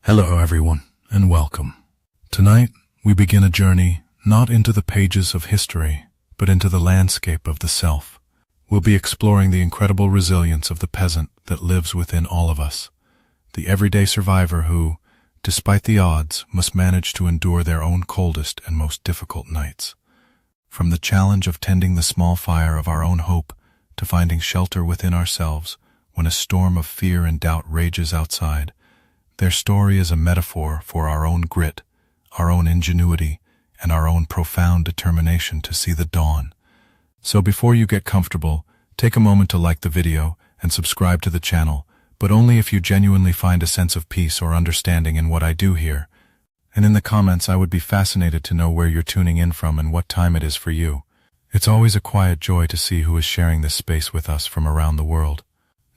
Hello everyone, and welcome. Tonight, we begin a journey not into the pages of history, but into the landscape of the self. We'll be exploring the incredible resilience of the peasant that lives within all of us, the everyday survivor who, despite the odds, must manage to endure their own coldest and most difficult nights. From the challenge of tending the small fire of our own hope to finding shelter within ourselves when a storm of fear and doubt rages outside, their story is a metaphor for our own grit, our own ingenuity, and our own profound determination to see the dawn. So before you get comfortable, take a moment to like the video and subscribe to the channel, but only if you genuinely find a sense of peace or understanding in what I do here. And in the comments, I would be fascinated to know where you're tuning in from and what time it is for you. It's always a quiet joy to see who is sharing this space with us from around the world.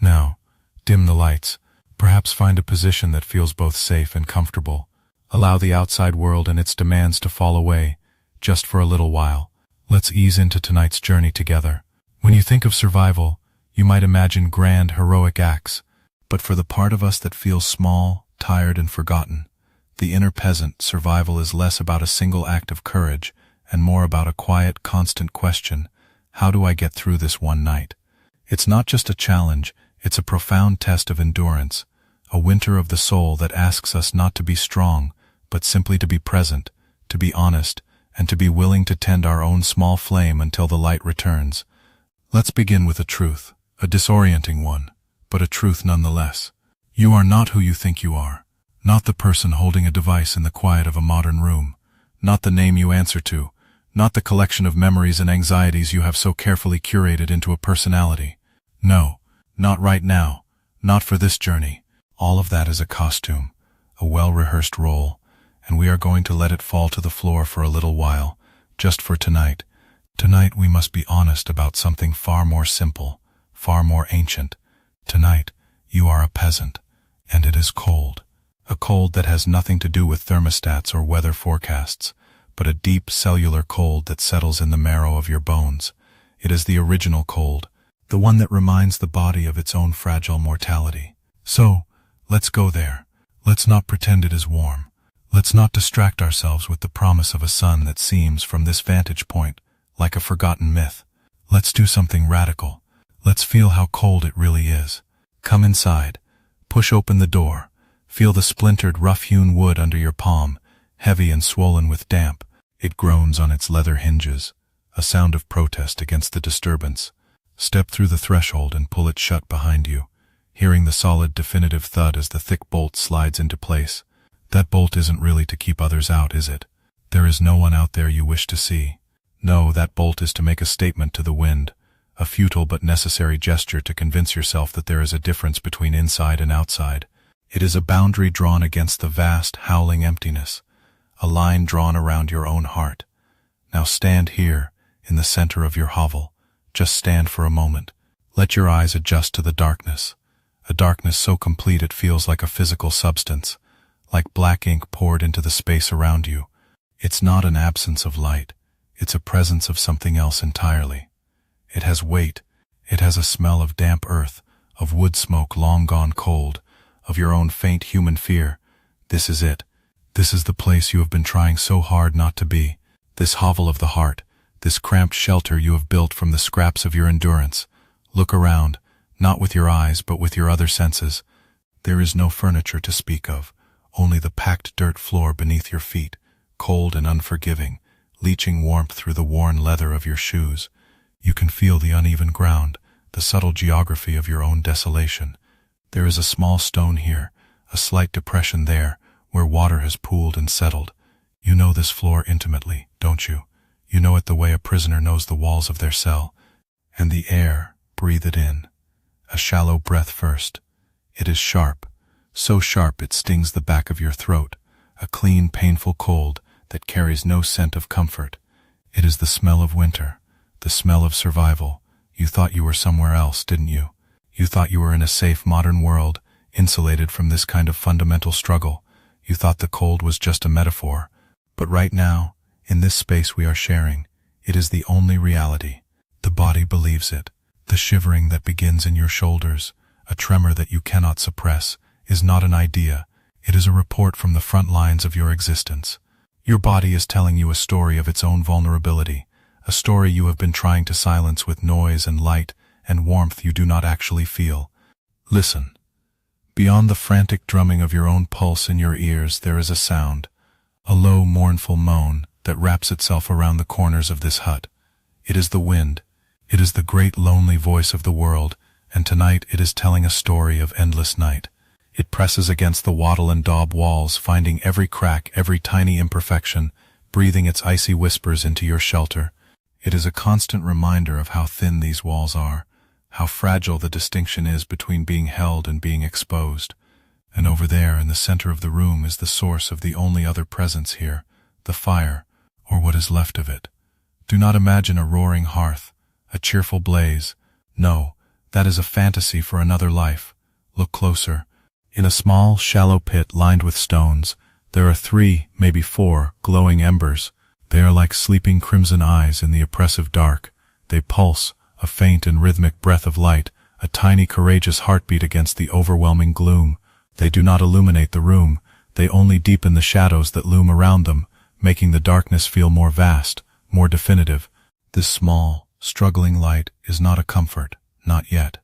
Now, dim the lights. Perhaps find a position that feels both safe and comfortable. Allow the outside world and its demands to fall away, just for a little while. Let's ease into tonight's journey together. When you think of survival, you might imagine grand, heroic acts. But for the part of us that feels small, tired, and forgotten, the inner peasant, survival is less about a single act of courage and more about a quiet, constant question: how do I get through this one night? It's not just a challenge, it's a profound test of endurance, a winter of the soul that asks us not to be strong, but simply to be present, to be honest, and to be willing to tend our own small flame until the light returns. Let's begin with a truth, a disorienting one, but a truth nonetheless. You are not who you think you are, not the person holding a device in the quiet of a modern room, not the name you answer to, not the collection of memories and anxieties you have so carefully curated into a personality. No. Not right now, not for this journey. All of that is a costume, a well-rehearsed role, and we are going to let it fall to the floor for a little while, just for tonight. Tonight we must be honest about something far more simple, far more ancient. Tonight, you are a peasant, and it is cold. A cold that has nothing to do with thermostats or weather forecasts, but a deep cellular cold that settles in the marrow of your bones. It is the original cold, the one that reminds the body of its own fragile mortality. So, let's go there. Let's not pretend it is warm. Let's not distract ourselves with the promise of a sun that seems, from this vantage point, like a forgotten myth. Let's do something radical. Let's feel how cold it really is. Come inside. Push open the door. Feel the splintered, rough-hewn wood under your palm, heavy and swollen with damp. It groans on its leather hinges, a sound of protest against the disturbance. Step through the threshold and pull it shut behind you, hearing the solid, definitive thud as the thick bolt slides into place. That bolt isn't really to keep others out, is it? There is no one out there you wish to see. No, that bolt is to make a statement to the wind, a futile but necessary gesture to convince yourself that there is a difference between inside and outside. It is a boundary drawn against the vast, howling emptiness, a line drawn around your own heart. Now stand here, in the center of your hovel. Just stand for a moment. Let your eyes adjust to the darkness, a darkness so complete it feels like a physical substance, like black ink poured into the space around you. It's not an absence of light, it's a presence of something else entirely. It has weight, it has a smell of damp earth, of wood smoke long gone cold, of your own faint human fear. This is it. This is the place you have been trying so hard not to be, this hovel of the heart, this cramped shelter you have built from the scraps of your endurance. Look around, not with your eyes but with your other senses. There is no furniture to speak of, only the packed dirt floor beneath your feet, cold and unforgiving, leaching warmth through the worn leather of your shoes. You can feel the uneven ground, the subtle geography of your own desolation. There is a small stone here, a slight depression there, where water has pooled and settled. You know this floor intimately, don't you? You know it the way a prisoner knows the walls of their cell. And the air, breathe it in. A shallow breath first. It is sharp, so sharp it stings the back of your throat, a clean, painful cold that carries no scent of comfort. It is the smell of winter, the smell of survival. You thought you were somewhere else, didn't you? You thought you were in a safe modern world, insulated from this kind of fundamental struggle. You thought the cold was just a metaphor. But right now, in this space we are sharing, it is the only reality. The body believes it. The shivering that begins in your shoulders, a tremor that you cannot suppress, is not an idea. It is a report from the front lines of your existence. Your body is telling you a story of its own vulnerability, a story you have been trying to silence with noise and light and warmth you do not actually feel. Listen. Beyond the frantic drumming of your own pulse in your ears, there is a sound, a low, mournful moan that wraps itself around the corners of this hut. It is the wind. It is the great lonely voice of the world, and tonight it is telling a story of endless night. It presses against the wattle and daub walls, finding every crack, every tiny imperfection, breathing its icy whispers into your shelter. It is a constant reminder of how thin these walls are, how fragile the distinction is between being held and being exposed. And over there in the center of the room is the source of the only other presence here, the fire, or what is left of it. Do not imagine a roaring hearth, a cheerful blaze. No, that is a fantasy for another life. Look closer. In a small, shallow pit lined with stones, there are 3, maybe 4, glowing embers. They are like sleeping crimson eyes in the oppressive dark. They pulse, a faint and rhythmic breath of light, a tiny courageous heartbeat against the overwhelming gloom. They do not illuminate the room, they only deepen the shadows that loom around them, making the darkness feel more vast, more definitive. This small, struggling light is not a comfort, not yet.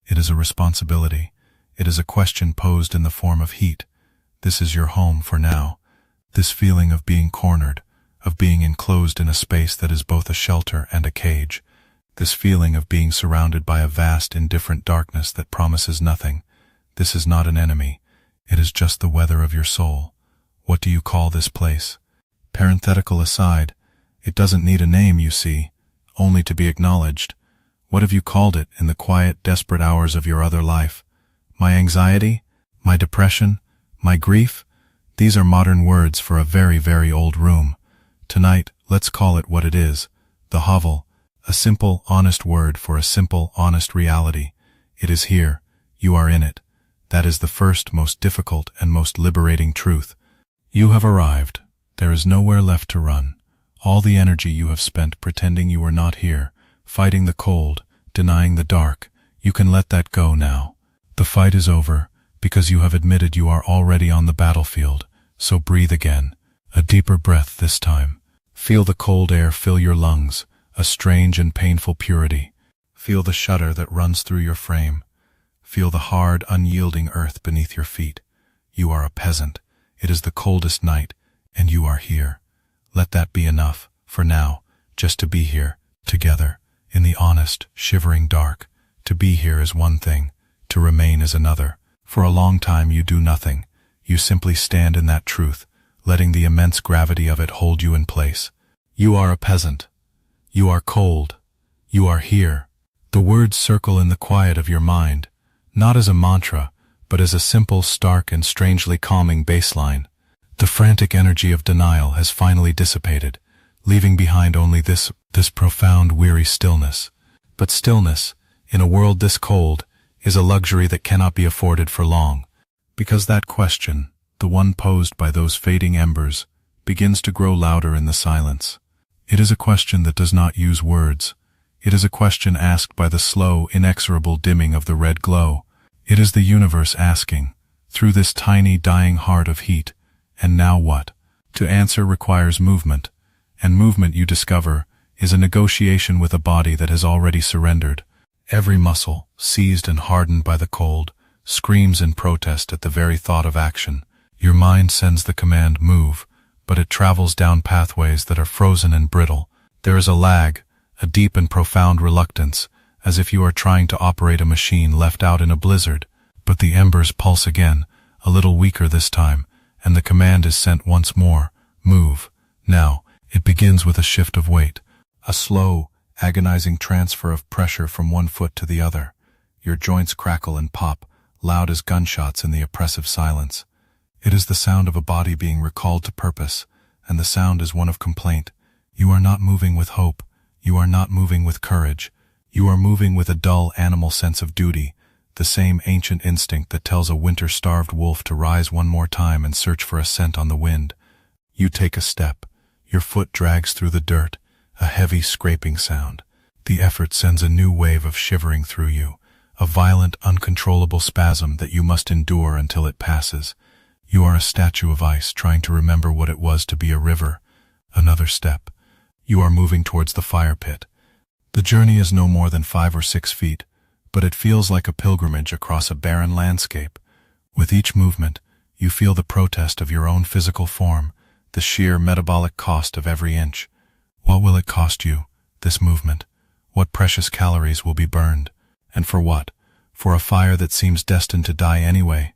It is a responsibility. It is a question posed in the form of heat. This is your home for now. This feeling of being cornered, of being enclosed in a space that is both a shelter and a cage. This feeling of being surrounded by a vast, indifferent darkness that promises nothing. This is not an enemy. It is just the weather of your soul. What do you call this place? Parenthetical aside, it doesn't need a name, you see, only to be acknowledged. What have you called it in the quiet, desperate hours of your other life? My anxiety? My depression? My grief? These are modern words for a very, very old room. Tonight, let's call it what it is, the hovel, a simple, honest word for a simple, honest reality. It is here. You are in it. That is the first, most difficult, and most liberating truth. You have arrived. There is nowhere left to run. All the energy you have spent pretending you were not here, fighting the cold, denying the dark, you can let that go now. The fight is over, because you have admitted you are already on the battlefield, so breathe again, a deeper breath this time. Feel the cold air fill your lungs, a strange and painful purity. Feel the shudder that runs through your frame. Feel the hard, unyielding earth beneath your feet. You are a peasant. It is the coldest night, and you are here. Let that be enough, for now, just to be here, together, in the honest, shivering dark. To be here is one thing, to remain is another. For a long time you do nothing. You simply stand in that truth, letting the immense gravity of it hold you in place. You are a peasant. You are cold. You are here. The words circle in the quiet of your mind, not as a mantra, but as a simple, stark, and strangely calming baseline. The frantic energy of denial has finally dissipated, leaving behind only this profound, weary stillness. But stillness, in a world this cold, is a luxury that cannot be afforded for long, because that question, the one posed by those fading embers, begins to grow louder in the silence. It is a question that does not use words. It is a question asked by the slow, inexorable dimming of the red glow. It is the universe asking, through this tiny, dying heart of heat, and now what? To answer requires movement, and movement, you discover, is a negotiation with a body that has already surrendered. Every muscle, seized and hardened by the cold, screams in protest at the very thought of action. Your mind sends the command, move, but it travels down pathways that are frozen and brittle. There is a lag, a deep and profound reluctance, as if you are trying to operate a machine left out in a blizzard. But the embers pulse again, a little weaker this time, and the command is sent once more, move. Now, it begins with a shift of weight, a slow, agonizing transfer of pressure from one foot to the other. Your joints crackle and pop, loud as gunshots in the oppressive silence. It is the sound of a body being recalled to purpose, and the sound is one of complaint. You are not moving with hope. You are not moving with courage. You are moving with a dull animal sense of duty, the same ancient instinct that tells a winter-starved wolf to rise one more time and search for a scent on the wind. You take a step. Your foot drags through the dirt, a heavy scraping sound. The effort sends a new wave of shivering through you, a violent, uncontrollable spasm that you must endure until it passes. You are a statue of ice trying to remember what it was to be a river. Another step. You are moving towards the fire pit. The journey is no more than 5 or 6 feet, but it feels like a pilgrimage across a barren landscape. With each movement, you feel the protest of your own physical form, the sheer metabolic cost of every inch. What will it cost you, this movement? What precious calories will be burned? And for what? For a fire that seems destined to die anyway.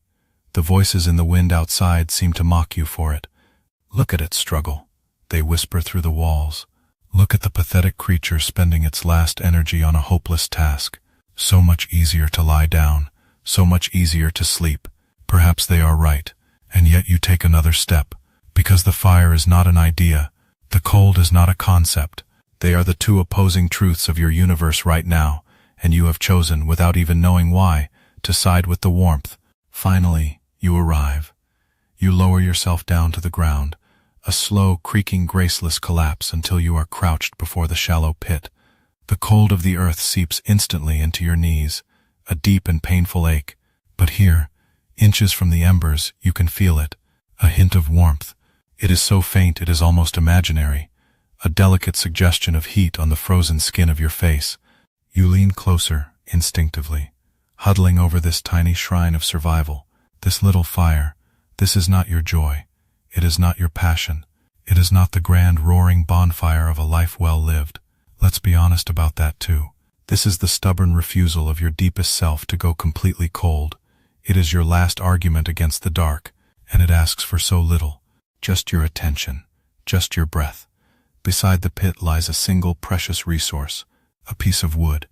The voices in the wind outside seem to mock you for it. Look at it struggle. They whisper through the walls. Look at the pathetic creature spending its last energy on a hopeless task. So much easier to lie down, so much easier to sleep. Perhaps they are right, and yet you take another step, because the fire is not an idea, the cold is not a concept. They are the two opposing truths of your universe right now, and you have chosen, without even knowing why, to side with the warmth. Finally, you arrive. You lower yourself down to the ground, a slow, creaking, graceless collapse until you are crouched before the shallow pit. The cold of the earth seeps instantly into your knees, a deep and painful ache. But here, inches from the embers, you can feel it, a hint of warmth. It is so faint it is almost imaginary, a delicate suggestion of heat on the frozen skin of your face. You lean closer, instinctively, huddling over this tiny shrine of survival, this little fire. This is not your joy. It is not your passion. It is not the grand roaring bonfire of a life well lived. Let's be honest about that too. This is the stubborn refusal of your deepest self to go completely cold. It is your last argument against the dark, and it asks for so little. Just your attention, just your breath. Beside the pit lies a single precious resource, a piece of wood.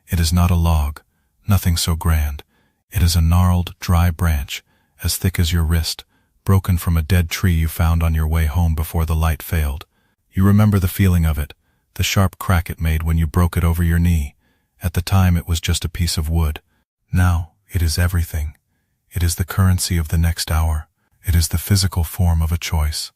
It is not a log, nothing so grand. It is a gnarled, dry branch, as thick as your wrist, broken from a dead tree you found on your way home before the light failed. You remember the feeling of it, the sharp crack it made when you broke it over your knee. At the time it was just a piece of wood. Now it is everything. It is the currency of the next hour. It is the physical form of a choice.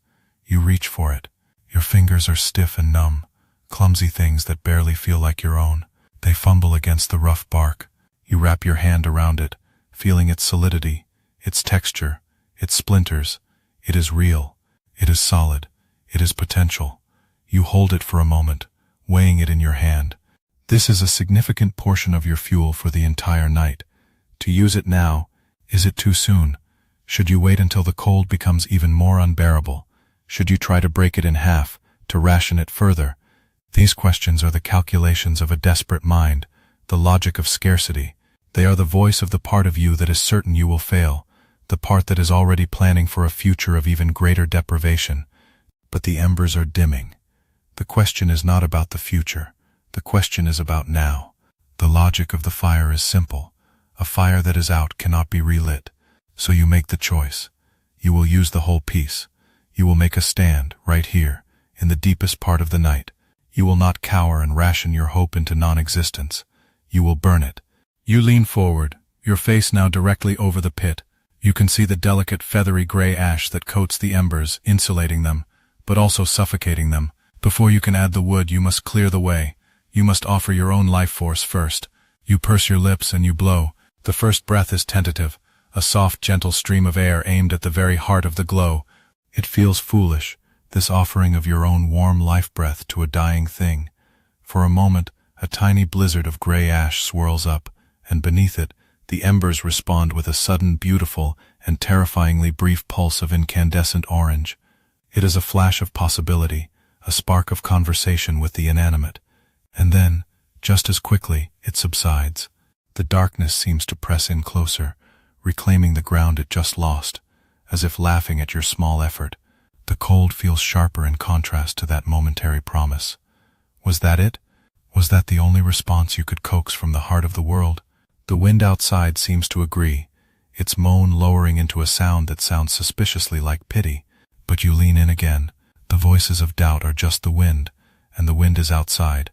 You reach for it. Your fingers are stiff and numb, clumsy things that barely feel like your own. They fumble against the rough bark. You wrap your hand around it, feeling its solidity, its texture, its splinters. It is real. It is solid. It is potential. You hold it for a moment, weighing it in your hand. This is a significant portion of your fuel for the entire night. To use it now, is it too soon? Should you wait until the cold becomes even more unbearable? Should you try to break it in half, to ration it further? These questions are the calculations of a desperate mind, the logic of scarcity. They are the voice of the part of you that is certain you will fail, the part that is already planning for a future of even greater deprivation. But the embers are dimming. The question is not about the future. The question is about now. The logic of the fire is simple. A fire that is out cannot be relit. So you make the choice. You will use the whole piece. You will make a stand, right here, in the deepest part of the night. You will not cower and ration your hope into non-existence. You will burn it. You lean forward, your face now directly over the pit. You can see the delicate feathery gray ash that coats the embers, insulating them, but also suffocating them. Before you can add the wood, you must clear the way. You must offer your own life force first. You purse your lips and you blow. The first breath is tentative, a soft, gentle stream of air aimed at the very heart of the glow. It feels foolish, this offering of your own warm life breath to a dying thing. For a moment, a tiny blizzard of gray ash swirls up, and beneath it, the embers respond with a sudden, beautiful, and terrifyingly brief pulse of incandescent orange. It is a flash of possibility, a spark of conversation with the inanimate. And then, just as quickly, it subsides. The darkness seems to press in closer, reclaiming the ground it just lost, as if laughing at your small effort. The cold feels sharper in contrast to that momentary promise. Was that it? Was that the only response you could coax from the heart of the world? The wind outside seems to agree, its moan lowering into a sound that sounds suspiciously like pity. But you lean in again. The voices of doubt are just the wind, and the wind is outside.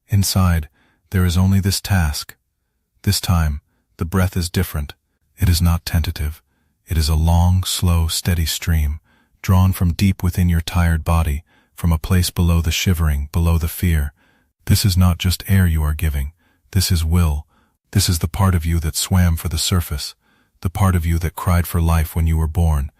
Inside, there is only this task. This time, the breath is different. It is not tentative. It is a long, slow, steady stream, drawn from deep within your tired body, from a place below the shivering, below the fear. This is not just air you are giving. This is will. This is the part of you that swam for the surface, the part of you that cried for life when you were born,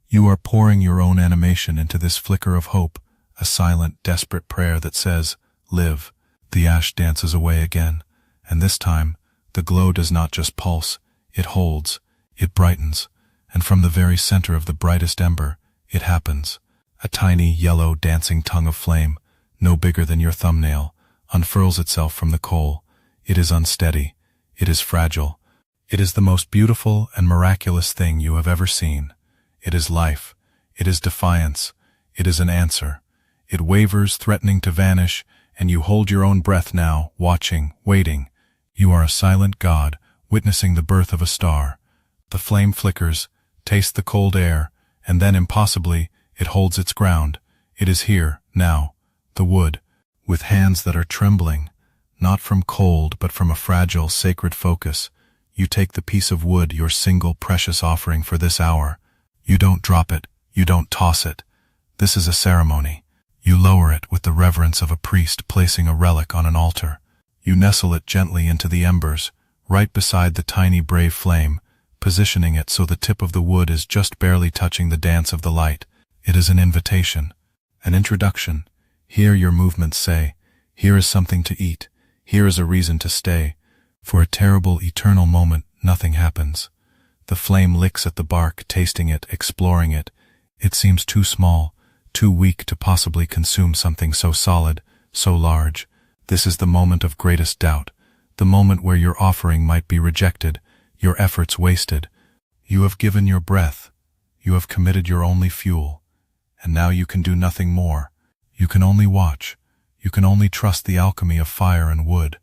You are pouring your own animation into this flicker of hope, a silent, desperate prayer that says, live. The ash dances away again, and this time, the glow does not just pulse, it holds, it brightens, and from the very center of the brightest ember, it happens. A tiny, yellow, dancing tongue of flame, no bigger than your thumbnail, unfurls itself from the coal. It is unsteady. It is fragile. It is the most beautiful and miraculous thing you have ever seen. It is life. It is defiance. It is an answer. It wavers, threatening to vanish, and you hold your own breath now, watching, waiting. You are a silent god, witnessing the birth of a star. The flame flickers, tastes the cold air, and then impossibly, it holds its ground. It is here, now. The wood, with hands that are trembling, not from cold but from a fragile, sacred focus. You take the piece of wood, your single precious offering for this hour. You don't drop it, you don't toss it. This is a ceremony. You lower it with the reverence of a priest placing a relic on an altar. You nestle it gently into the embers, right beside the tiny brave flame, positioning it so the tip of the wood is just barely touching the dance of the light. It is an invitation, an introduction. Here your movements say, here is something to eat, here is a reason to stay. For a terrible, eternal moment, nothing happens. The flame licks at the bark, tasting it, exploring it. It seems too small, too weak to possibly consume something so solid, so large. This is the moment of greatest doubt, the moment where your offering might be rejected, your efforts wasted. You have given your breath, you have committed your only fuel, and now you can do nothing more. You can only watch, you can only trust the alchemy of fire and wood,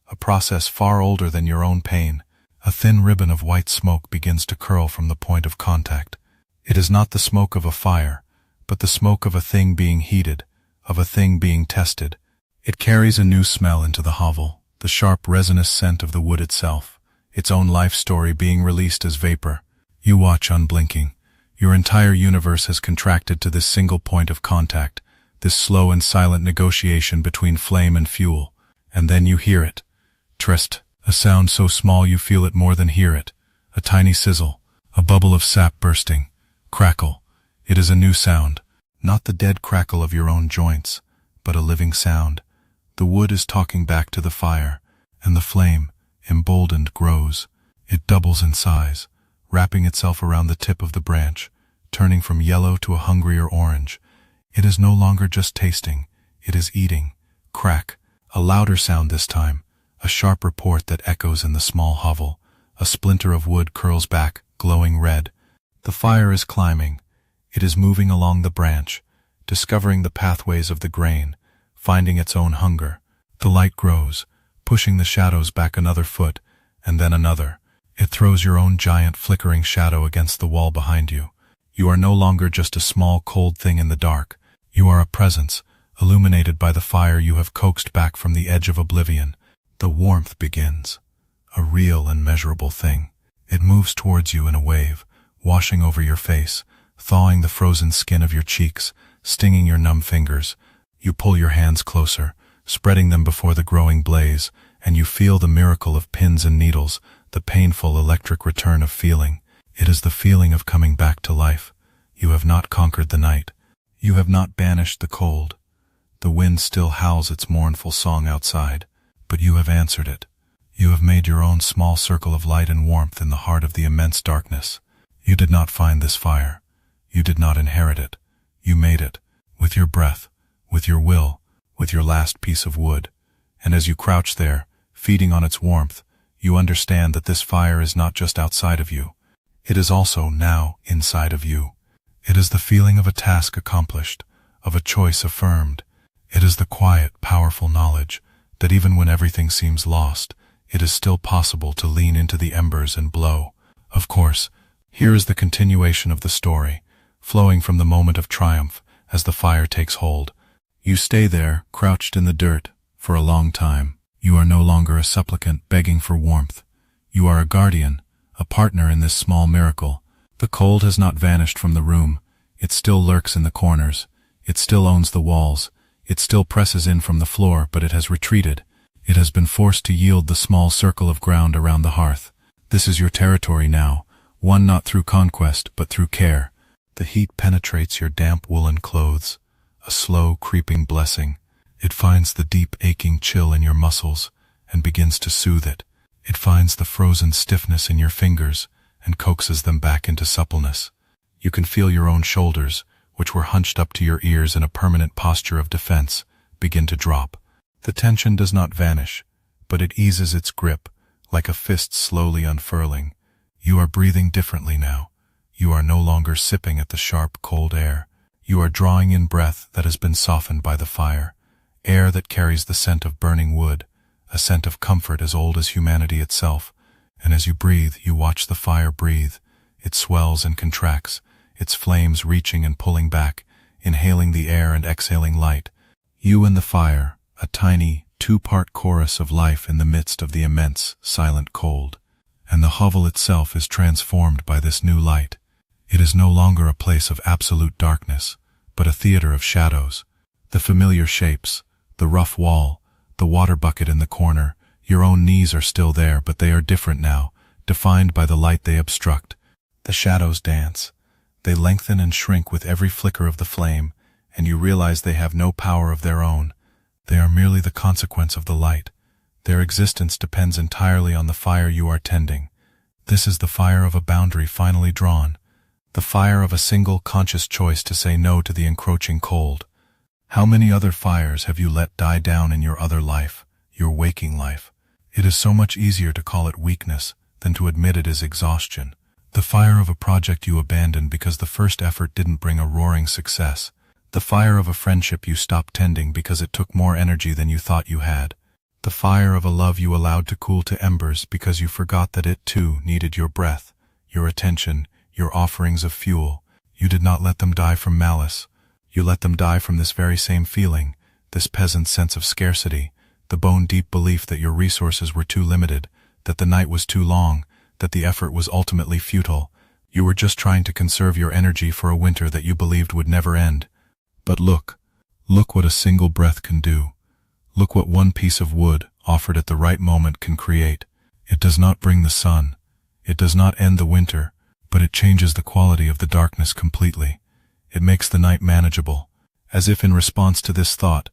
a process far older than your own pain. A thin ribbon of white smoke begins to curl from the point of contact. It is not the smoke of a fire, but the smoke of a thing being heated, of a thing being tested. It carries a new smell into the hovel, the sharp resinous scent of the wood itself, its own life story being released as vapor. You watch unblinking. Your entire universe has contracted to this single point of contact, this slow and silent negotiation between flame and fuel. And then you hear it. Trist, a sound so small you feel it more than hear it. A tiny sizzle, a bubble of sap bursting. Crackle. It is a new sound, not the dead crackle of your own joints, but a living sound. The wood is talking back to the fire, and the flame, emboldened, grows. It doubles in size, wrapping itself around the tip of the branch, turning from yellow to a hungrier orange. It is no longer just tasting, it is eating. Crack, a louder sound this time, a sharp report that echoes in the small hovel. A splinter of wood curls back, glowing red. The fire is climbing. It is moving along the branch, discovering the pathways of the grain, finding its own hunger. The light grows, pushing the shadows back another foot, and then another. It throws your own giant flickering shadow against the wall behind you. You are no longer just a small cold thing in the dark. You are a presence, illuminated by the fire you have coaxed back from the edge of oblivion. The warmth begins, a real and measurable thing. It moves towards you in a wave, washing over your face, thawing the frozen skin of your cheeks, stinging your numb fingers. You pull your hands closer, spreading them before the growing blaze, and you feel the miracle of pins and needles, the painful electric return of feeling. It is the feeling of coming back to life. You have not conquered the night. You have not banished the cold. The wind still howls its mournful song outside, but you have answered it. You have made your own small circle of light and warmth in the heart of the immense darkness. You did not find this fire. You did not inherit it. You made it, with your breath, with your will, with your last piece of wood. And as you crouch there, feeding on its warmth, you understand that this fire is not just outside of you. It is also now inside of you. It is the feeling of a task accomplished, of a choice affirmed. It is the quiet, powerful knowledge that even when everything seems lost, it is still possible to lean into the embers and blow. Of course, here is the continuation of the story, flowing from the moment of triumph as the fire takes hold. You stay there, crouched in the dirt, for a long time. You are no longer a supplicant begging for warmth. You are a guardian, a partner in this small miracle. The cold has not vanished from the room. It still lurks in the corners. It still owns the walls. It still presses in from the floor, but it has retreated. It has been forced to yield the small circle of ground around the hearth. This is your territory now, won not through conquest, but through care. The heat penetrates your damp woolen clothes, a slow, creeping blessing. It finds the deep, aching chill in your muscles and begins to soothe it. It finds the frozen stiffness in your fingers and coaxes them back into suppleness. You can feel your own shoulders, which were hunched up to your ears in a permanent posture of defense, begin to drop. The tension does not vanish, but it eases its grip, like a fist slowly unfurling. You are breathing differently now. You are no longer sipping at the sharp, cold air. You are drawing in breath that has been softened by the fire, air that carries the scent of burning wood, a scent of comfort as old as humanity itself. And as you breathe, you watch the fire breathe. It swells and contracts, its flames reaching and pulling back, inhaling the air and exhaling light. You and the fire, a tiny, two-part chorus of life in the midst of the immense, silent cold. And the hovel itself is transformed by this new light. It is no longer a place of absolute darkness, but a theater of shadows. The familiar shapes, the rough wall, the water bucket in the corner, your own knees are still there, but they are different now, defined by the light they obstruct. The shadows dance. They lengthen and shrink with every flicker of the flame, and you realize they have no power of their own. They are merely the consequence of the light. Their existence depends entirely on the fire you are tending. This is the fire of a boundary finally drawn, the fire of a single conscious choice to say no to the encroaching cold. How many other fires have you let die down in your other life, your waking life? It is so much easier to call it weakness than to admit it is exhaustion. The fire of a project you abandoned because the first effort didn't bring a roaring success. The fire of a friendship you stopped tending because it took more energy than you thought you had. The fire of a love you allowed to cool to embers because you forgot that it too needed your breath, your attention, your offerings of fuel. You did not let them die from malice. You let them die from this very same feeling, this peasant sense of scarcity, the bone-deep belief that your resources were too limited, that the night was too long, that the effort was ultimately futile. You were just trying to conserve your energy for a winter that you believed would never end. But look what a single breath can do. Look what one piece of wood, offered at the right moment, can create. It does not bring the sun. It does not end the winter, but it changes the quality of the darkness completely. It makes the night manageable. As if in response to this thought,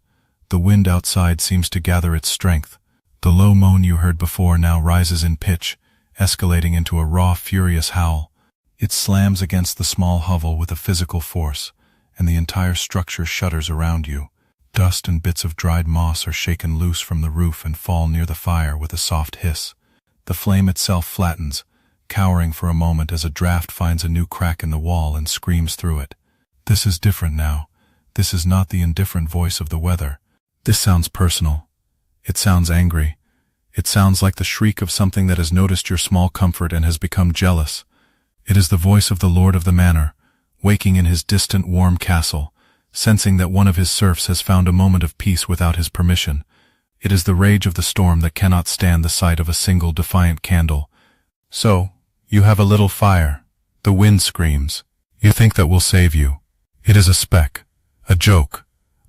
the wind outside seems to gather its strength. The low moan you heard before now rises in pitch, escalating into a raw, furious howl. It slams against the small hovel with a physical force, and the entire structure shudders around you. Dust and bits of dried moss are shaken loose from the roof and fall near the fire with a soft hiss. The flame itself flattens, cowering for a moment as a draft finds a new crack in the wall and screams through it. This is different now. This is not the indifferent voice of the weather. This sounds personal. It sounds angry. It sounds like the shriek of something that has noticed your small comfort and has become jealous. It is the voice of the lord of the manor, waking in his distant warm castle, sensing that one of his serfs has found a moment of peace without his permission. It is the rage of the storm that cannot stand the sight of a single defiant candle. So, you have a little fire. The wind screams. You think that will save you. It is a speck, a joke.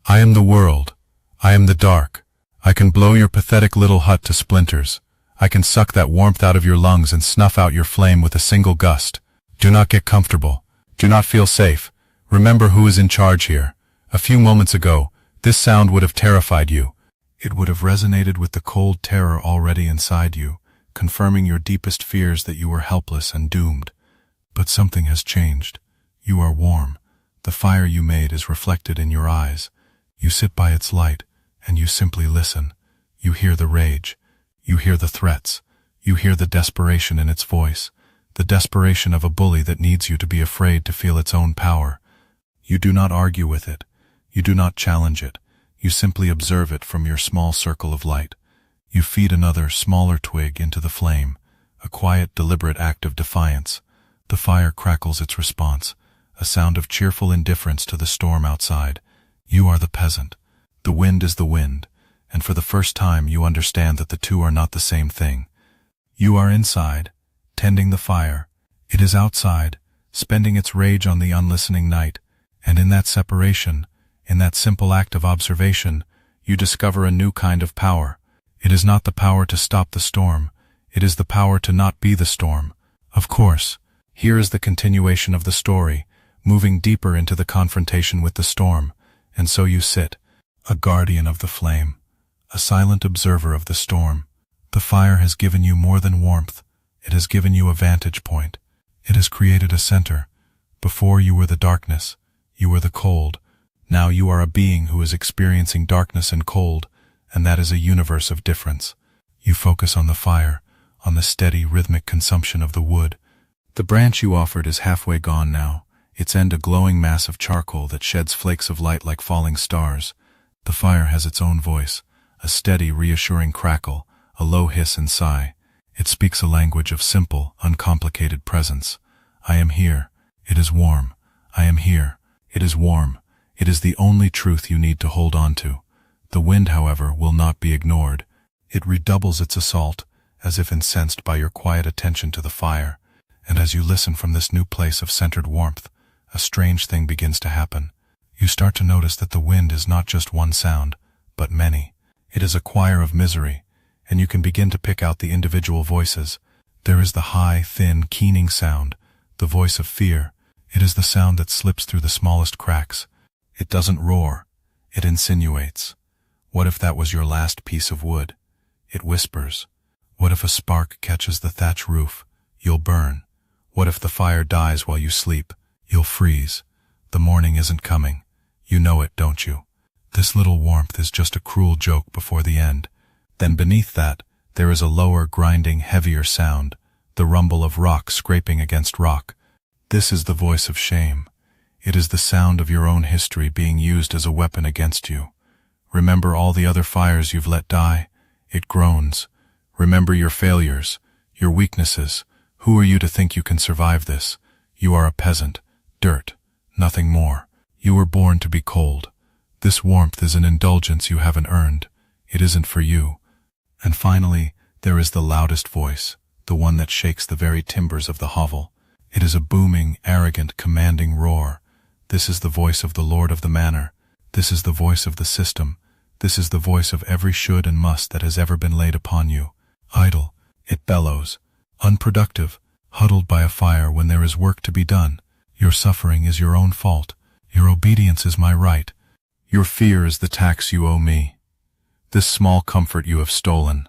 I am the world. I am the dark. I can blow your pathetic little hut to splinters. I can suck that warmth out of your lungs and snuff out your flame with a single gust. Do not get comfortable. Do not feel safe. Remember who is in charge here. A few moments ago, this sound would have terrified you. It would have resonated with the cold terror already inside you, confirming your deepest fears that you were helpless and doomed. But something has changed. You are warm. The fire you made is reflected in your eyes. You sit by its light, and you simply listen. You hear the rage. You hear the threats. You hear the desperation in its voice, the desperation of a bully that needs you to be afraid to feel its own power. You do not argue with it. You do not challenge it. You simply observe it from your small circle of light. You feed another, smaller twig into the flame, a quiet, deliberate act of defiance. The fire crackles its response, a sound of cheerful indifference to the storm outside. You are the peasant. The wind is the wind, and for the first time you understand that the two are not the same thing. You are inside, tending the fire. It is outside, spending its rage on the unlistening night, and in that separation, in that simple act of observation, you discover a new kind of power. It is not the power to stop the storm. It is the power to not be the storm. Of course, here is the continuation of the story, moving deeper into the confrontation with the storm, and so you sit, a guardian of the flame, a silent observer of the storm. The fire has given you more than warmth. It has given you a vantage point. It has created a center. Before you were the darkness, you were the cold. Now you are a being who is experiencing darkness and cold, and that is a universe of difference. You focus on the fire, on the steady, rhythmic consumption of the wood. The branch you offered is halfway gone now, its end a glowing mass of charcoal that sheds flakes of light like falling stars. The fire has its own voice, a steady, reassuring crackle, a low hiss and sigh. It speaks a language of simple, uncomplicated presence. I am here. It is warm. I am here. It is warm. It is the only truth you need to hold on to. The wind, however, will not be ignored. It redoubles its assault, as if incensed by your quiet attention to the fire. And as you listen from this new place of centered warmth, a strange thing begins to happen. You start to notice that the wind is not just one sound, but many. It is a choir of misery, and you can begin to pick out the individual voices. There is the high, thin, keening sound, the voice of fear. It is the sound that slips through the smallest cracks. It doesn't roar. It insinuates. What if that was your last piece of wood? It whispers. What if a spark catches the thatch roof? You'll burn. What if the fire dies while you sleep? You'll freeze. The morning isn't coming. You know it, don't you? This little warmth is just a cruel joke before the end. Then beneath that, there is a lower, grinding, heavier sound, the rumble of rock scraping against rock. This is the voice of shame. It is the sound of your own history being used as a weapon against you. Remember all the other fires you've let die? It groans. Remember your failures, your weaknesses. Who are you to think you can survive this? You are a peasant, dirt, nothing more. You were born to be cold. This warmth is an indulgence you haven't earned. It isn't for you. And finally, there is the loudest voice, the one that shakes the very timbers of the hovel. It is a booming, arrogant, commanding roar. This is the voice of the lord of the manor. This is the voice of the system. This is the voice of every should and must that has ever been laid upon you. Idle, it bellows. Unproductive, huddled by a fire when there is work to be done. Your suffering is your own fault. Your obedience is my right. Your fear is the tax you owe me. This small comfort you have stolen.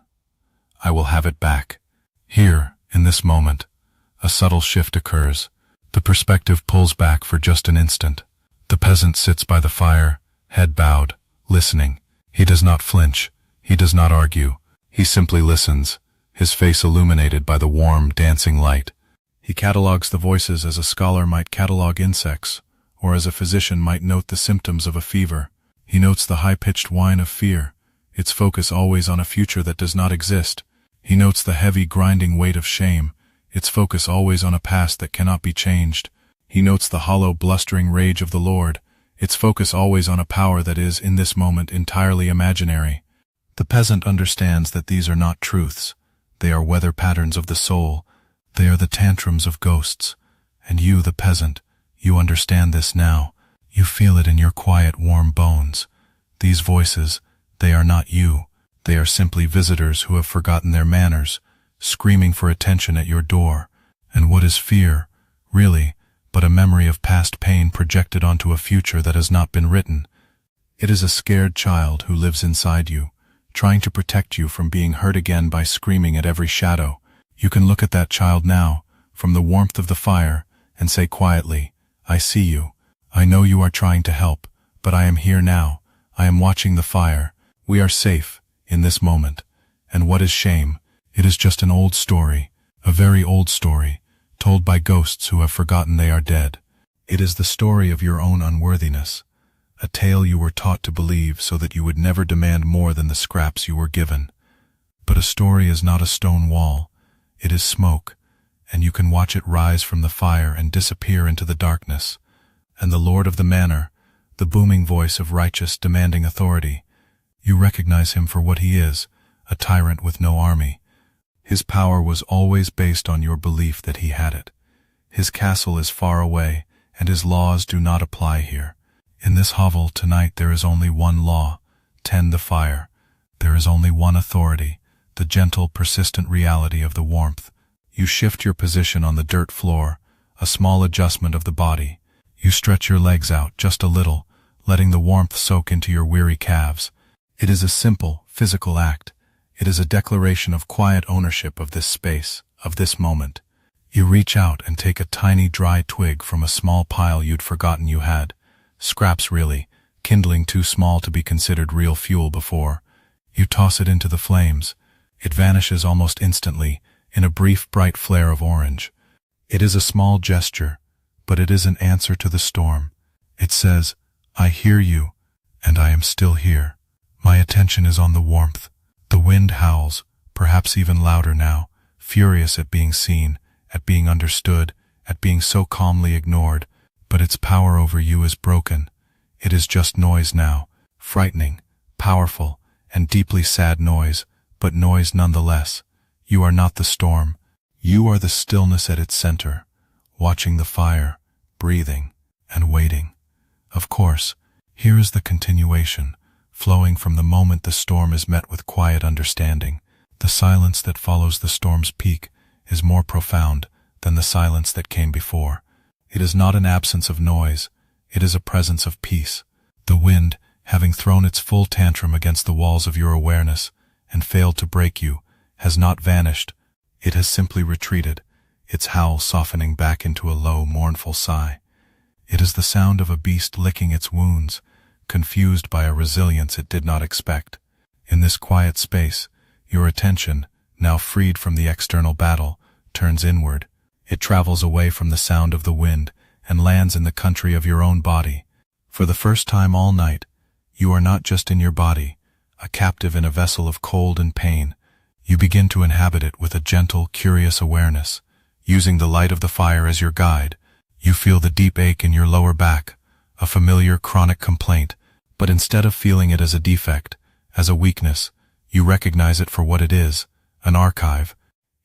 I will have it back. Here, in this moment, a subtle shift occurs. The perspective pulls back for just an instant. The peasant sits by the fire, head bowed, listening. He does not flinch. He does not argue. He simply listens, his face illuminated by the warm, dancing light. He catalogues the voices as a scholar might catalog insects, or as a physician might note the symptoms of a fever. He notes the high-pitched whine of fear, its focus always on a future that does not exist. He notes the heavy, grinding weight of shame, its focus always on a past that cannot be changed. He notes the hollow, blustering rage of the Lord, its focus always on a power that is, in this moment, entirely imaginary. The peasant understands that these are not truths. They are weather patterns of the soul. They are the tantrums of ghosts. And you, the peasant, you understand this now. You feel it in your quiet, warm bones. These voices, they are not you. They are simply visitors who have forgotten their manners, screaming for attention at your door. And what is fear, really, but a memory of past pain projected onto a future that has not been written? It is a scared child who lives inside you, trying to protect you from being hurt again by screaming at every shadow. You can look at that child now, from the warmth of the fire, and say quietly, I see you. I know you are trying to help, but I am here now. I am watching the fire. We are safe, in this moment. And what is shame? It is just an old story, a very old story, told by ghosts who have forgotten they are dead. It is the story of your own unworthiness, a tale you were taught to believe so that you would never demand more than the scraps you were given. But a story is not a stone wall. It is smoke, and you can watch it rise from the fire and disappear into the darkness. And the lord of the manor, the booming voice of righteous, demanding authority, you recognize him for what he is, a tyrant with no army. His power was always based on your belief that he had it. His castle is far away, and his laws do not apply here. In this hovel tonight there is only one law: tend the fire. There is only one authority: the gentle, persistent reality of the warmth. You shift your position on the dirt floor, a small adjustment of the body. You stretch your legs out just a little, letting the warmth soak into your weary calves. It is a simple, physical act. It is a declaration of quiet ownership of this space, of this moment. You reach out and take a tiny dry twig from a small pile you'd forgotten you had. Scraps really, kindling too small to be considered real fuel before. You toss it into the flames. It vanishes almost instantly, in a brief bright flare of orange. It is a small gesture, but it is an answer to the storm. It says, I hear you, and I am still here. My attention is on the warmth. The wind howls, perhaps even louder now, furious at being seen, at being understood, at being so calmly ignored, but its power over you is broken. It is just noise now, frightening, powerful, and deeply sad noise, but noise nonetheless. You are not the storm. You are the stillness at its center, watching the fire, breathing, and waiting. Of course, here is the continuation, flowing from the moment the storm is met with quiet understanding. The silence that follows the storm's peak is more profound than the silence that came before. It is not an absence of noise, it is a presence of peace. The wind, having thrown its full tantrum against the walls of your awareness and failed to break you, has not vanished. It has simply retreated, its howl softening back into a low, mournful sigh. It is the sound of a beast licking its wounds, confused by a resilience it did not expect. In this quiet space, your attention, now freed from the external battle, turns inward. It travels away from the sound of the wind and lands in the country of your own body. For the first time all night, you are not just in your body, a captive in a vessel of cold and pain. You begin to inhabit it with a gentle, curious awareness. Using the light of the fire as your guide, you feel the deep ache in your lower back, a familiar chronic complaint, but instead of feeling it as a defect, as a weakness, you recognize it for what it is, an archive.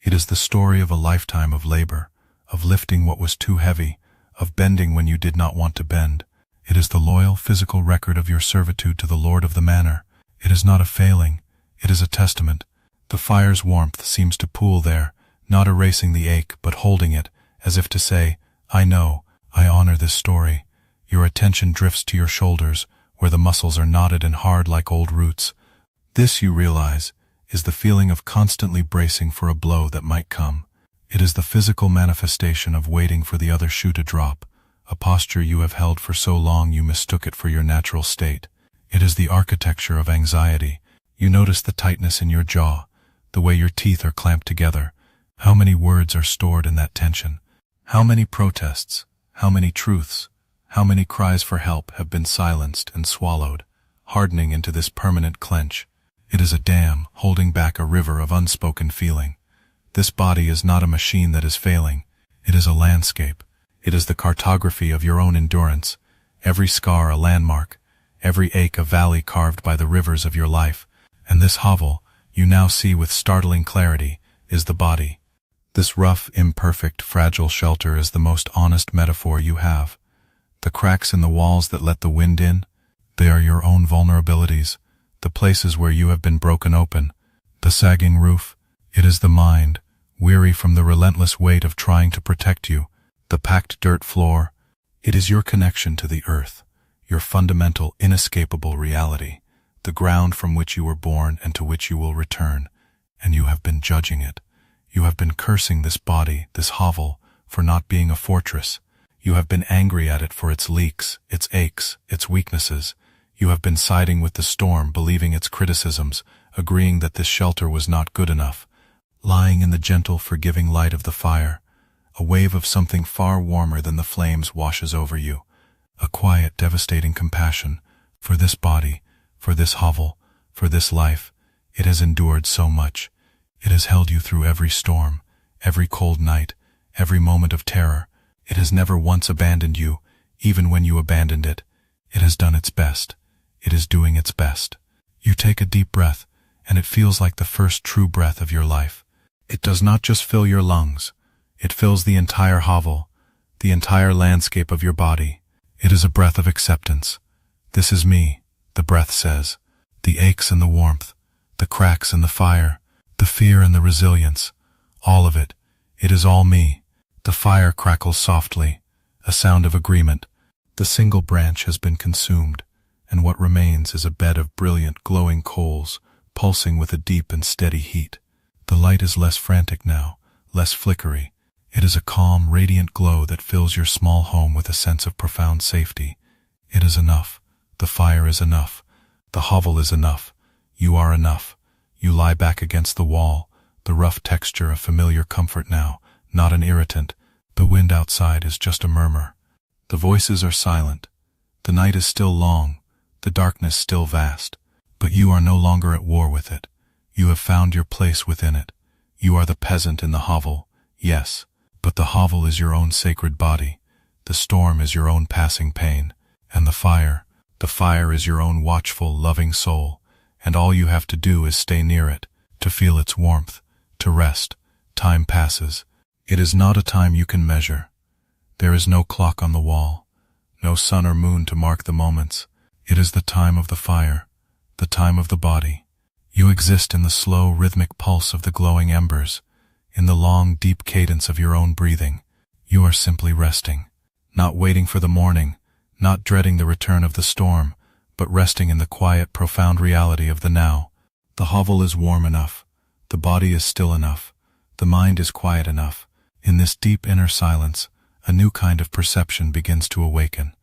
It is the story of a lifetime of labor, of lifting what was too heavy, of bending when you did not want to bend. It is the loyal physical record of your servitude to the Lord of the Manor. It is not a failing, it is a testament. The fire's warmth seems to pool there, not erasing the ache but holding it, as if to say, I know, I honor this story. Your attention drifts to your shoulders, where the muscles are knotted and hard like old roots. This, you realize, is the feeling of constantly bracing for a blow that might come. It is the physical manifestation of waiting for the other shoe to drop, a posture you have held for so long you mistook it for your natural state. It is the architecture of anxiety. You notice the tightness in your jaw, the way your teeth are clamped together. How many words are stored in that tension? How many protests, how many truths, how many cries for help have been silenced and swallowed, hardening into this permanent clench? It is a dam holding back a river of unspoken feeling. This body is not a machine that is failing. It is a landscape. It is the cartography of your own endurance. Every scar a landmark, every ache a valley carved by the rivers of your life. And this hovel, you now see with startling clarity, is the body. This rough, imperfect, fragile shelter is the most honest metaphor you have. The cracks in the walls that let the wind in, they are your own vulnerabilities, the places where you have been broken open. The sagging roof, it is the mind, weary from the relentless weight of trying to protect you. The packed dirt floor, it is your connection to the earth, your fundamental, inescapable reality, the ground from which you were born and to which you will return, and you have been judging it. You have been cursing this body, this hovel, for not being a fortress. You have been angry at it for its leaks, its aches, its weaknesses. You have been siding with the storm, believing its criticisms, agreeing that this shelter was not good enough. Lying in the gentle, forgiving light of the fire, a wave of something far warmer than the flames washes over you. A quiet, devastating compassion for this body, for this hovel, for this life. It has endured so much. It has held you through every storm, every cold night, every moment of terror. It has never once abandoned you, even when you abandoned it. It has done its best. It is doing its best. You take a deep breath, and it feels like the first true breath of your life. It does not just fill your lungs. It fills the entire hovel, the entire landscape of your body. It is a breath of acceptance. This is me, the breath says. The aches and the warmth, the cracks and the fire, the fear and the resilience, all of it. It is all me. The fire crackles softly, a sound of agreement, The single branch has been consumed, and what remains is a bed of brilliant, glowing coals, pulsing with a deep and steady heat. The light is less frantic now, less flickery. It is a calm, radiant glow that fills your small home with a sense of profound safety. It is enough. The fire is enough. The hovel is enough. You are enough. You lie back against the wall, the rough texture a familiar comfort now, not an irritant. The wind outside is just a murmur. The voices are silent. The night is still long, the darkness still vast. But you are no longer at war with it. You have found your place within it. You are the peasant in the hovel, yes, but the hovel is your own sacred body. The storm is your own passing pain. And the fire is your own watchful, loving soul. And all you have to do is stay near it, to feel its warmth, to rest. Time passes. It is not a time you can measure. There is no clock on the wall, no sun or moon to mark the moments. It is the time of the fire, the time of the body. You exist in the slow, rhythmic pulse of the glowing embers, in the long, deep cadence of your own breathing. You are simply resting, not waiting for the morning, not dreading the return of the storm, but resting in the quiet, profound reality of the now. The hovel is warm enough, the body is still enough, the mind is quiet enough. In this deep inner silence, a new kind of perception begins to awaken.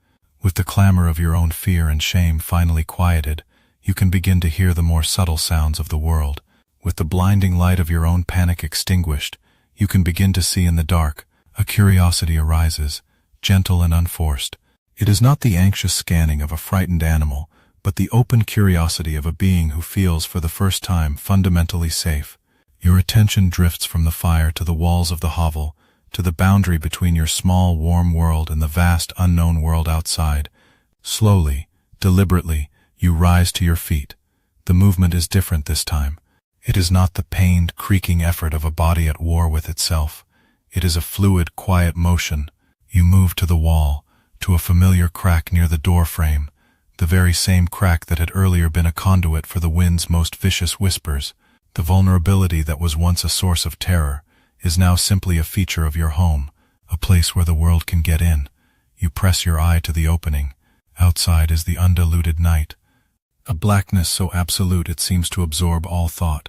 With the clamor of your own fear and shame finally quieted, you can begin to hear the more subtle sounds of the world. With the blinding light of your own panic extinguished, you can begin to see in the dark. A curiosity arises, gentle and unforced. It is not the anxious scanning of a frightened animal, but the open curiosity of a being who feels for the first time fundamentally safe. Your attention drifts from the fire to the walls of the hovel, to the boundary between your small, warm world and the vast, unknown world outside. Slowly, deliberately, you rise to your feet. The movement is different this time. It is not the pained, creaking effort of a body at war with itself. It is a fluid, quiet motion. You move to the wall, to a familiar crack near the door frame, the very same crack that had earlier been a conduit for the wind's most vicious whispers. The vulnerability that was once a source of terror is now simply a feature of your home, a place where the world can get in. You press your eye to the opening. Outside is the undiluted night, a blackness so absolute it seems to absorb all thought.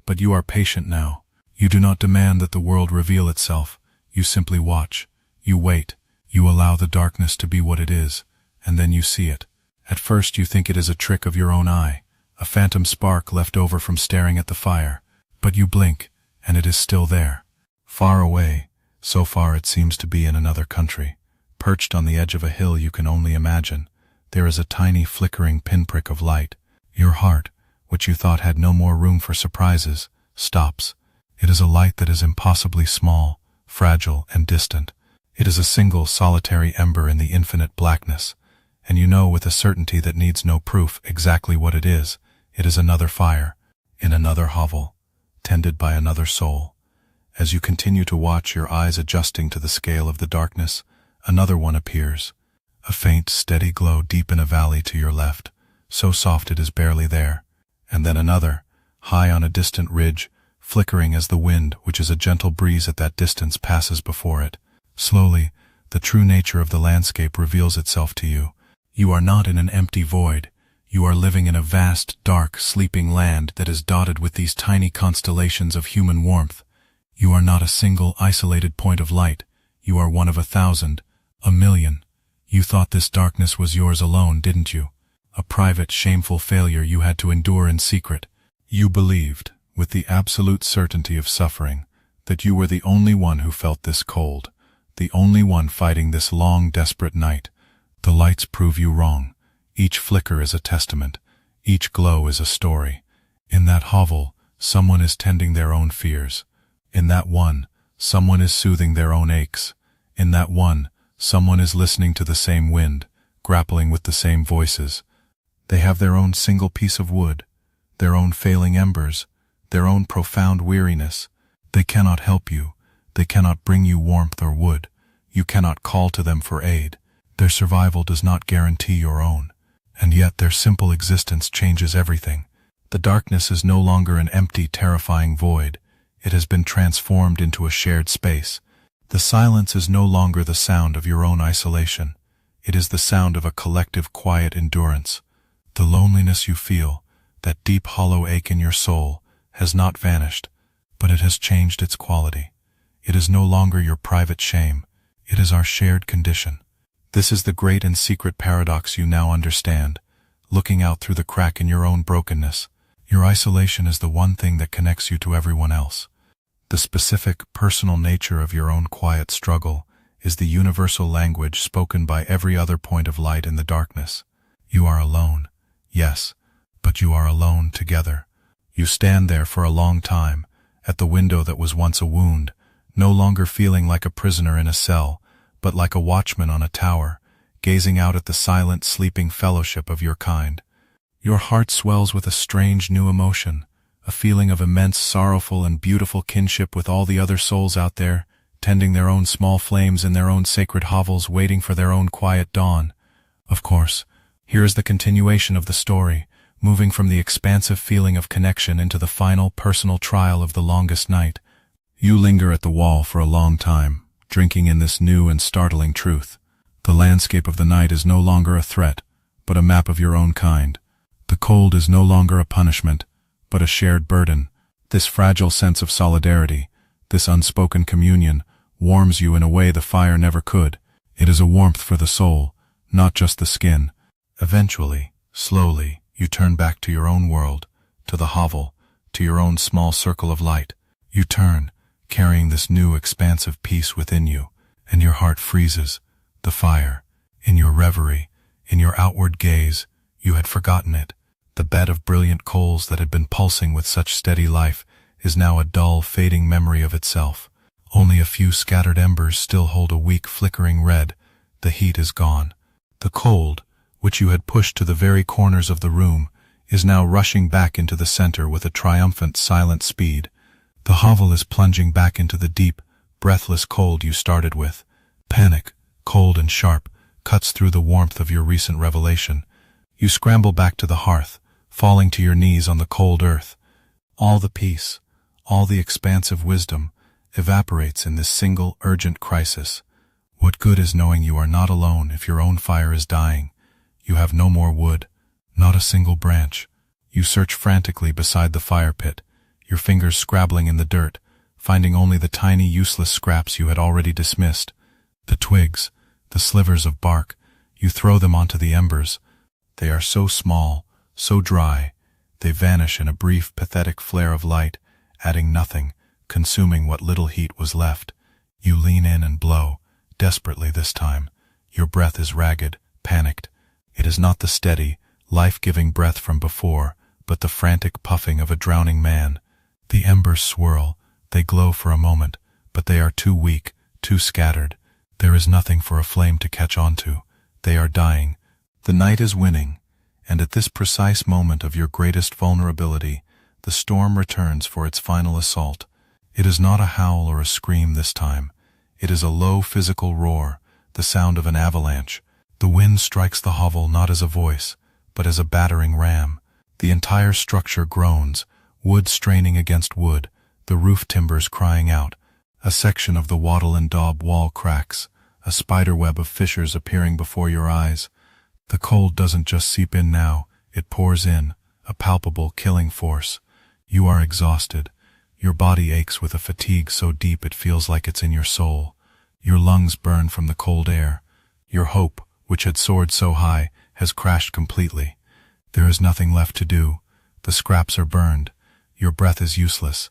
But you are patient now. You do not demand that the world reveal itself. You simply watch. You wait. You allow the darkness to be what it is, and then you see it. At first you think it is a trick of your own eye, a phantom spark left over from staring at the fire. But you blink, and it is still there. Far away, so far it seems to be in another country. Perched on the edge of a hill you can only imagine, there is a tiny flickering pinprick of light. Your heart, which you thought had no more room for surprises, stops. It is a light that is impossibly small, fragile, and distant. It is a single, solitary ember in the infinite blackness, and you know with a certainty that needs no proof exactly what it is. It is another fire, in another hovel, tended by another soul. As you continue to watch, your eyes adjusting to the scale of the darkness, another one appears. A faint, steady glow deep in a valley to your left, so soft it is barely there. And then another, high on a distant ridge, flickering as the wind, which is a gentle breeze at that distance, passes before it. Slowly, the true nature of the landscape reveals itself to you. You are not in an empty void. You are living in a vast, dark, sleeping land that is dotted with these tiny constellations of human warmth. You are not a single, isolated point of light. You are one of 1,000, 1,000,000. You thought this darkness was yours alone, didn't you? A private, shameful failure you had to endure in secret. You believed, with the absolute certainty of suffering, that you were the only one who felt this cold, the only one fighting this long, desperate night. The lights prove you wrong. Each flicker is a testament. Each glow is a story. In that hovel, someone is tending their own fears. In that one, someone is soothing their own aches. In that one, someone is listening to the same wind, grappling with the same voices. They have their own single piece of wood, their own failing embers, their own profound weariness. They cannot help you. They cannot bring you warmth or wood. You cannot call to them for aid. Their survival does not guarantee your own. And yet their simple existence changes everything. The darkness is no longer an empty, terrifying void. It has been transformed into a shared space. The silence is no longer the sound of your own isolation. It is the sound of a collective quiet endurance. The loneliness you feel, that deep hollow ache in your soul, has not vanished, but it has changed its quality. It is no longer your private shame. It is our shared condition. This is the great and secret paradox you now understand, looking out through the crack in your own brokenness. Your isolation is the one thing that connects you to everyone else. The specific, personal nature of your own quiet struggle is the universal language spoken by every other point of light in the darkness. You are alone, yes, but you are alone together. You stand there for a long time, at the window that was once a wound, no longer feeling like a prisoner in a cell, but like a watchman on a tower, gazing out at the silent, sleeping fellowship of your kind. Your heart swells with a strange new emotion, a feeling of immense, sorrowful, and beautiful kinship with all the other souls out there, tending their own small flames in their own sacred hovels, waiting for their own quiet dawn. Of course, here is the continuation of the story, moving from the expansive feeling of connection into the final personal trial of the longest night. You linger at the wall for a long time, drinking in this new and startling truth. The landscape of the night is no longer a threat, but a map of your own kind. The cold is no longer a punishment, but a shared burden. This fragile sense of solidarity, this unspoken communion, warms you in a way the fire never could. It is a warmth for the soul, not just the skin. Eventually, slowly, you turn back to your own world, to the hovel, to your own small circle of light. You turn, carrying this new expansive peace within you, and your heart freezes. The fire, in your reverie, in your outward gaze, you had forgotten it. The bed of brilliant coals that had been pulsing with such steady life is now a dull, fading memory of itself. Only a few scattered embers still hold a weak, flickering red. The heat is gone. The cold, which you had pushed to the very corners of the room, is now rushing back into the center with a triumphant, silent speed. The hovel is plunging back into the deep, breathless cold you started with. Panic, cold and sharp, cuts through the warmth of your recent revelation. You scramble back to the hearth, falling to your knees on the cold earth. All the peace, all the expansive wisdom, evaporates in this single, urgent crisis. What good is knowing you are not alone if your own fire is dying? You have no more wood, not a single branch. You search frantically beside the fire pit, your fingers scrabbling in the dirt, finding only the tiny, useless scraps you had already dismissed. The twigs, the slivers of bark, you throw them onto the embers. They are so small, so dry, they vanish in a brief, pathetic flare of light, adding nothing, consuming what little heat was left. You lean in and blow, desperately this time. Your breath is ragged, panicked. It is not the steady, life-giving breath from before, but the frantic puffing of a drowning man. The embers swirl, they glow for a moment, but they are too weak, too scattered. There is nothing for a flame to catch onto. They are dying. The night is winning, and at this precise moment of your greatest vulnerability, the storm returns for its final assault. It is not a howl or a scream this time. It is a low physical roar, the sound of an avalanche. The wind strikes the hovel not as a voice, but as a battering ram. The entire structure groans, wood straining against wood, the roof timbers crying out. A section of the wattle and daub wall cracks, a spiderweb of fissures appearing before your eyes. The cold doesn't just seep in now, it pours in, a palpable, killing force. You are exhausted. Your body aches with a fatigue so deep it feels like it's in your soul. Your lungs burn from the cold air. Your hope, which had soared so high, has crashed completely. There is nothing left to do. The scraps are burned. Your breath is useless.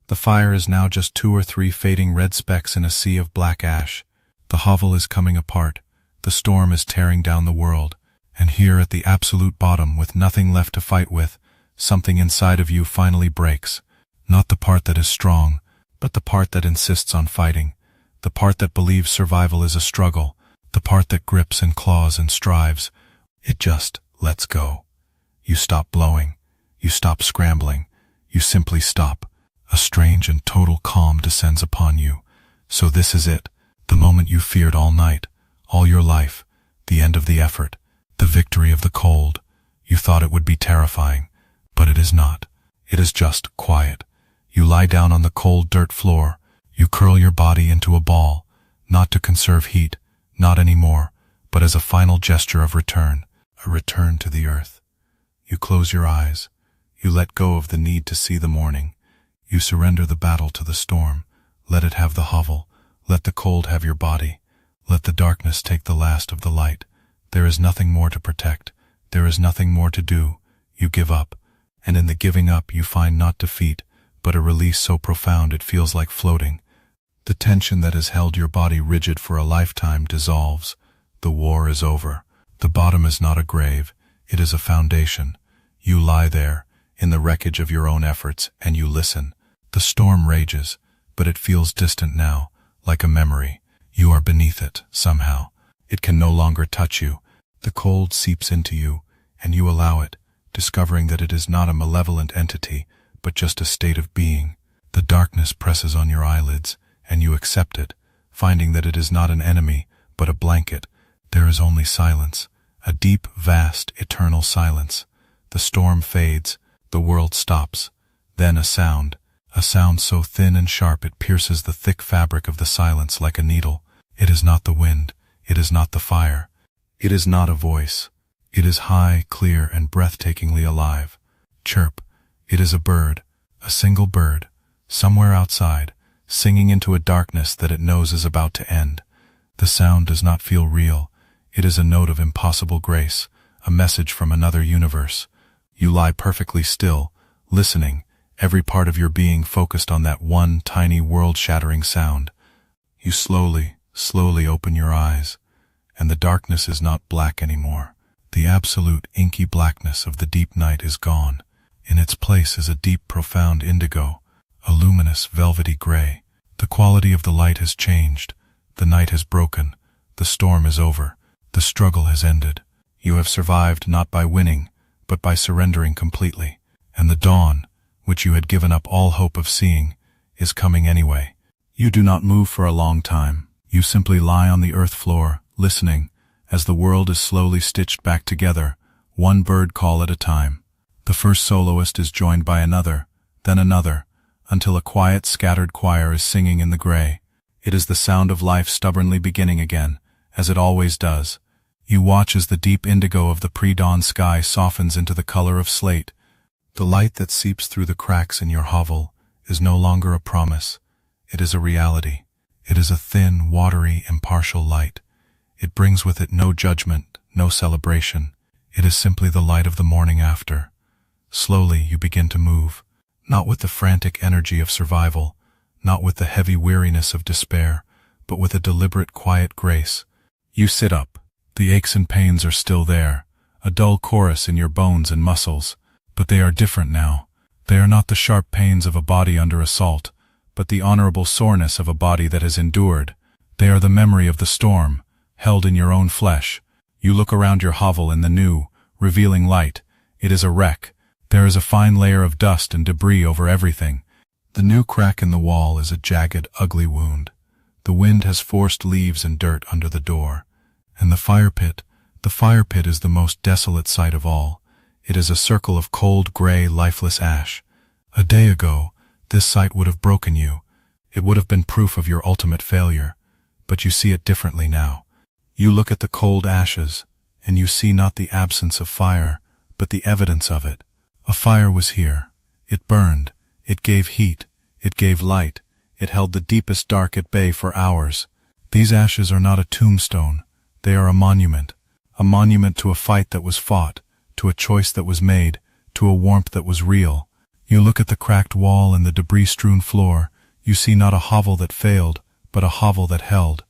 The fire is now just 2 or 3 fading red specks in a sea of black ash. The hovel is coming apart. The storm is tearing down the world. And here at the absolute bottom, with nothing left to fight with, something inside of you finally breaks. Not the part that is strong, but the part that insists on fighting. The part that believes survival is a struggle. The part that grips and claws and strives. It just lets go. You stop blowing. You stop scrambling. You simply stop. A strange and total calm descends upon you. So this is it. The moment you feared all night, all your life. The end of the effort. The victory of the cold. You thought it would be terrifying, but it is not. It is just quiet. You lie down on the cold dirt floor. You curl your body into a ball, not to conserve heat, not anymore, but as a final gesture of return, a return to the earth. You close your eyes. You let go of the need to see the morning. You surrender the battle to the storm. Let it have the hovel. Let the cold have your body. Let the darkness take the last of the light. There is nothing more to protect. There is nothing more to do. You give up. And in the giving up you find not defeat, but a release so profound it feels like floating. The tension that has held your body rigid for a lifetime dissolves. The war is over. The bottom is not a grave. It is a foundation. You lie there, in the wreckage of your own efforts, and you listen. The storm rages, but it feels distant now, like a memory. You are beneath it, somehow. It can no longer touch you. The cold seeps into you, and you allow it, discovering that it is not a malevolent entity, but just a state of being. The darkness presses on your eyelids, and you accept it, finding that it is not an enemy, but a blanket. There is only silence, a deep, vast, eternal silence. The storm fades, the world stops. Then a sound so thin and sharp it pierces the thick fabric of the silence like a needle. It is not the wind, it is not the fire. It is not a voice. It is high, clear, and breathtakingly alive. Chirp. It is a bird, a single bird, somewhere outside, singing into a darkness that it knows is about to end. The sound does not feel real. It is a note of impossible grace, a message from another universe. You lie perfectly still, listening, every part of your being focused on that one tiny world-shattering sound. You slowly open your eyes, and the darkness is not black anymore. The absolute inky blackness of the deep night is gone. In its place is a deep, profound indigo, a luminous, velvety gray. The quality of the light has changed. The night has broken. The storm is over. The struggle has ended. You have survived not by winning, but by surrendering completely. And the dawn, which you had given up all hope of seeing, is coming anyway. You do not move for a long time. You simply lie on the earth floor, listening, as the world is slowly stitched back together, one bird call at a time. The first soloist is joined by another, then another, until a quiet, scattered choir is singing in the gray. It is the sound of life stubbornly beginning again, as it always does. You watch as the deep indigo of the pre-dawn sky softens into the color of slate. The light that seeps through the cracks in your hovel is no longer a promise. It is a reality. It is a thin, watery, impartial light. It brings with it no judgment, no celebration. It is simply the light of the morning after. Slowly you begin to move, not with the frantic energy of survival, not with the heavy weariness of despair, but with a deliberate, quiet grace. You sit up. The aches and pains are still there, a dull chorus in your bones and muscles, but they are different now. They are not the sharp pains of a body under assault, but the honorable soreness of a body that has endured. They are the memory of the storm, held in your own flesh. You look around your hovel in the new, revealing light. It is a wreck. There is a fine layer of dust and debris over everything. The new crack in the wall is a jagged, ugly wound. The wind has forced leaves and dirt under the door. And the fire pit is the most desolate sight of all. It is a circle of cold, gray, lifeless ash. A day ago, this sight would have broken you. It would have been proof of your ultimate failure. But you see it differently now. You look at the cold ashes, and you see not the absence of fire, but the evidence of it. A fire was here. It burned. It gave heat. It gave light. It held the deepest dark at bay for hours. These ashes are not a tombstone. They are a monument to a fight that was fought, to a choice that was made, to a warmth that was real. You look at the cracked wall and the debris-strewn floor. You see not a hovel that failed, but a hovel that held.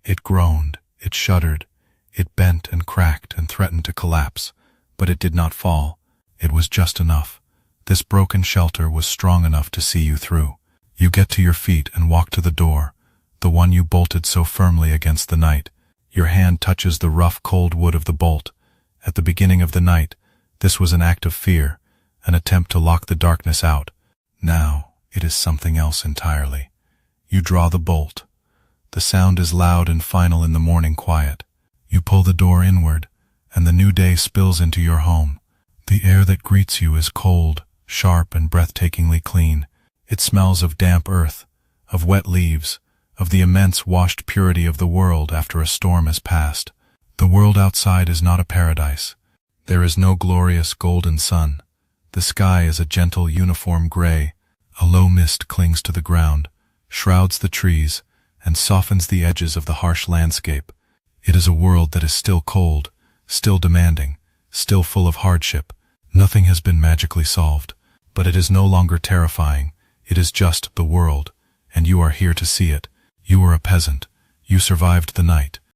It groaned. It shuddered. It bent and cracked and threatened to collapse. But it did not fall. It was just enough. This broken shelter was strong enough to see you through. You get to your feet and walk to the door, the one you bolted so firmly against the night. Your hand touches the rough, cold wood of the bolt. At the beginning of the night, this was an act of fear, an attempt to lock the darkness out. Now, it is something else entirely. You draw the bolt. The sound is loud and final in the morning quiet. You pull the door inward, and the new day spills into your home. The air that greets you is cold, sharp, and breathtakingly clean. It smells of damp earth, of wet leaves, of the immense washed purity of the world after a storm has passed. The world outside is not a paradise. There is no glorious golden sun. The sky is a gentle uniform gray. A low mist clings to the ground, shrouds the trees, and softens the edges of the harsh landscape. It is a world that is still cold, still demanding, still full of hardship. Nothing has been magically solved, but it is no longer terrifying. It is just the world, and you are here to see it. You are a peasant. You survived the night.